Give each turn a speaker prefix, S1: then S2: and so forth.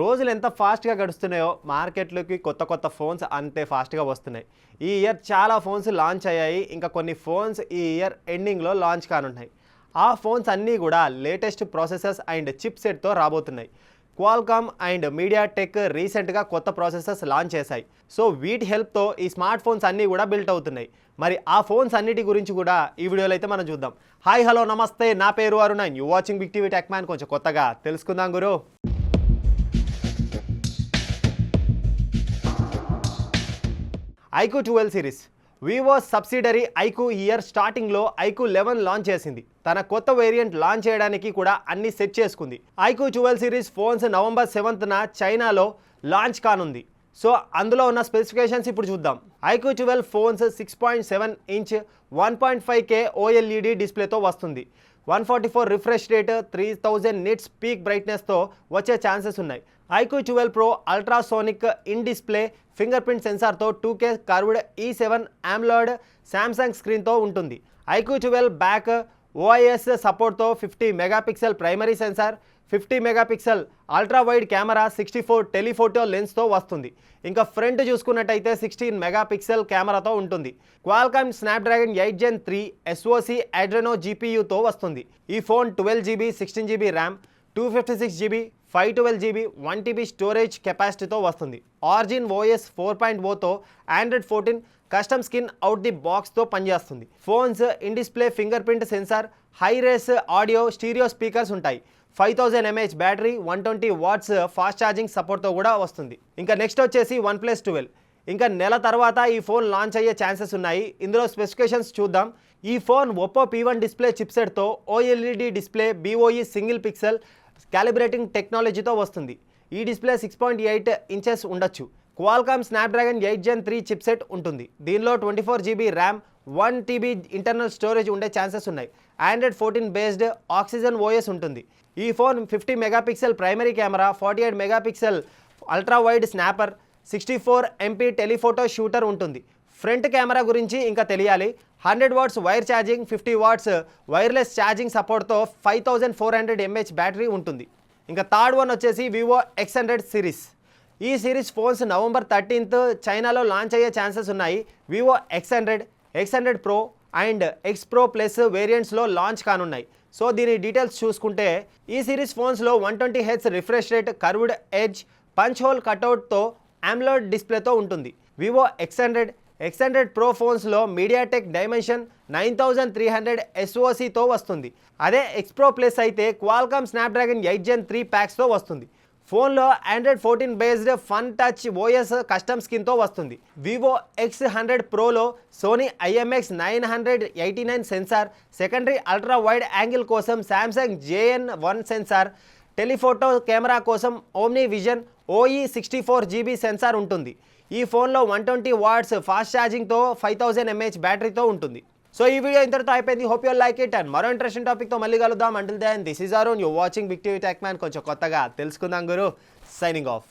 S1: రోజులు ఎంత ఫాస్ట్గా గడుస్తున్నాయో మార్కెట్లోకి కొత్త ఫోన్స్ అంతే ఫాస్ట్గా వస్తున్నాయి. ఈ ఇయర్ చాలా ఫోన్స్ లాంచ్ అయ్యాయి. ఇంకా కొన్ని ఫోన్స్ ఈ ఇయర్ ఎండింగ్లో లాంచ్ కానున్నాయి. ఆ ఫోన్స్ అన్నీ కూడా లేటెస్ట్ ప్రాసెసర్స్ అండ్ చిప్ సెట్తో రాబోతున్నాయి. క్వాల్కామ్ అండ్ మీడియాటెక్ రీసెంట్గా కొత్త ప్రాసెసర్స్ లాంచ్ చేశాయి. సో వీటి హెల్ప్తో ఈ స్మార్ట్ ఫోన్స్ అన్నీ కూడా బిల్ట్ అవుతున్నాయి. మరి ఆ ఫోన్స్ అన్నిటి గురించి కూడా ఈ వీడియోలో అయితే మనం చూద్దాం. హాయ్ హలో నమస్తే, నా పేరు Arun, you watching big TV tech man. కొంచెం కొత్తగా తెలుసుకుందాం గురు. iQOO 12 series Vivo subsidiary iQOO year స్టార్టింగ్లో iQOO 11 లాంచ్ చేసింది. తన కొత్త వేరియంట్ లాంచ్ చేయడానికి కూడా అన్ని సెట్ చేసుకుంది. iQOO 12 సిరీస్ ఫోన్స్ నవంబర్ 7న చైనాలో లాంచ్ కానుంది. సో అందులో ఉన్న స్పెసిఫికేషన్స్ ఇప్పుడు చూద్దాం. iQOO 12 phones 6.7 inch 1.5K OLED డిస్ప్లేతో వస్తుంది. 144 రిఫ్రెష్ రేట్, 3000 నిట్స్ పీక్ బ్రైట్నెస్తో వచ్చే ఛాన్సెస్ ఉన్నాయి. iQOO 12 Pro ultrasonic in display finger print సెన్సార్తో 2K curved E7 AMOLED Samsung స్క్రీన్తో ఉంటుంది. iQOO 12 బ్యాక్ OIS సపోర్ట్తో 50 megapixel primary sensor, 50 megapixel ultra wide camera, 64 telephoto లెన్స్తో వస్తుంది. ఇంకా ఫ్రంట్ చూసుకున్నట్టయితే 16 మెగాపిక్సెల్ కెమెరాతో ఉంటుంది. Qualcomm Snapdragon 8 Gen 3 SoC Adreno GPUతో వస్తుంది. ఈ phone 12GB 16GB RAM, 256GB 512GB 1TB storage కెపాసిటీతో వస్తుంది. ఆరిజిన్ OS 4.0తో Android 14 custom skin out the బాక్స్తో పనిచేస్తుంది. Phones in display finger print sensor, high res audio, stereo speakers ఉంటాయి. 5000 mAh battery, 120 watts fast charging సపోర్ట్తో కూడా వస్తుంది. ఇంకా నెక్స్ట్ వచ్చేసి OnePlus 12. ఇంకా నెల తర్వాత ఈ ఫోన్ లాంచ్ అయ్యే ఛాన్సెస్ ఉన్నాయి. ఇందులో స్పెసిఫికేషన్స్ చూద్దాం. ఈ ఫోన్ ఒప్పో P1 డిస్ప్లే చిప్సెట్తో OLED display, BOE single pixel calibrating టెక్నాలజీతో వస్తుంది. ఈ డిస్ప్లే 6.8 ఇంచెస్ ఉండొచ్చు. క్వాల్కామ్ స్నాప్డ్రాగన్ 8 Gen 3 చిప్సెట్ ఉంటుంది. దీనిలో 24GB RAM, 1TB internal storage ఉండే ఛాన్సెస్ ఉన్నాయి. Android 14 బేస్డ్ ఆక్సిజన్ OS ఉంటుంది. ఈ phone 50 megapixel primary camera, 48 megapixel ultra wide snapper, 64 MP telephoto shooter ఉంటుంది. ఫ్రంట్ కెమెరా గురించి ఇంకా తెలియాలి. 100 watts wire charging, 50 watts wireless charging సపోర్ట్తో 5400 mAh బ్యాటరీ ఉంటుంది. ఇంకా థర్డ్ వన్ వచ్చేసి Vivo X100 సిరీస్. ఈ సిరీస్ ఫోన్స్ నవంబర్ 13th చైనాలో లాంచ్ అయ్యే ఛాన్సెస్ ఉన్నాయి. Vivo X100, X100 Pro and X Pro Plus వేరియంట్స్లో లాంచ్ కానున్నాయి. సో దీని డీటెయిల్స్ చూసుకుంటే ఈ సిరీస్ ఫోన్స్లో 120Hz refresh rate, curved edge, punch hole కటౌట్తో AMOLED డిస్ప్లేతో ఉంటుంది. Vivo X100 Pro ఫోన్స్లో మీడియాటెక్ డైమెన్షన్ 9300 SoCతో వస్తుంది. అదే X Pro Plus అయితే క్వాల్కామ్ స్నాప్డ్రాగన్ 8 Gen 3 ప్యాక్స్తో వస్తుంది. ఫోన్లో Android 14 based fun touch OS custom స్కిన్తో వస్తుంది. Vivo X100 Proలో Sony IMX989 sensor, secondary ultra wide angle కోసం Samsung JN1 sensor, telephoto camera కోసం OmniVision OE 64GB sensor ఉంటుంది. ఈ ఫోన్లో 120 వాట్స్ ఫాస్ట్ ఛార్జింగ్తో 5000 mAh బ్యాటరీతో ఉంటుంది. సో ఈ వీడియో ఇంతటితో అయిపోయింది. Hope you like it. And మరో ఇంట్రెస్టింగ్ టాపిక్తో మళ్ళీ కలుద్దాం. Until then this is Arun, you watching big TV tech man. కొంచెం కొత్తగా తెలుసుకుందాం గురు. Signing off.